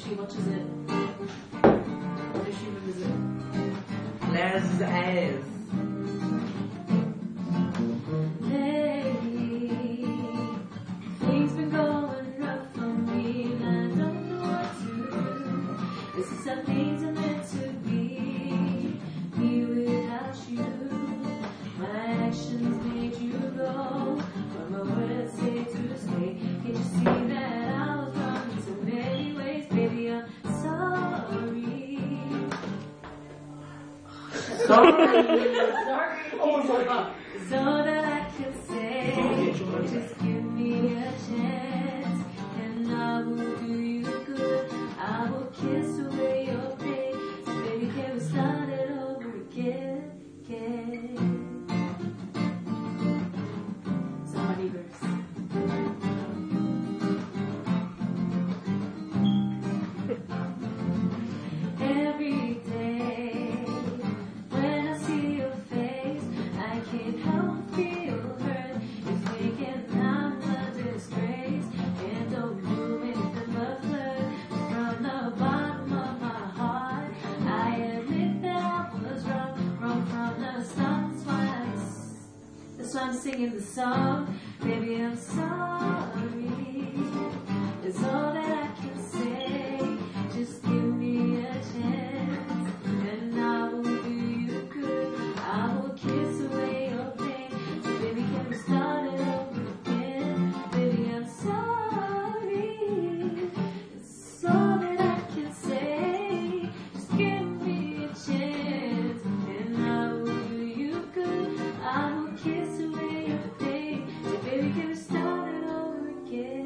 she watches it. What if she remembers it? Lazz's ass. Lately, things been going rough for me, and I don't know what to do. This is how things are meant to be. Me without you, my actions made you go, but my words say to stay. Can't you see that I was wrong in so many ways, baby? I'm sorry. Sorry. Oh my God. It's all that I can say. Just give me a chance, and I will do you good. I will kiss away your pain. So baby, can we start it over again? Somebody verse. Every day when I see your face, I can't help but feel hurt. You're thinking I'm a disgrace, and don't do anything but flirt. From the bottom of my heart, I admit that I was wrong from the start. That's why I'm singing the song. Baby, I'm sorry. It's all that I can say. Just give me a chance, and I will do you good. I will kiss away your pain. So baby, can we start it over again? Baby, I'm sorry. It's all that I can say. Just give me a chance, and I will do you good. I will kiss away your pain. So baby, can we start it over again?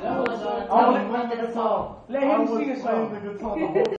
That was 1 minute song. Let him sing a song.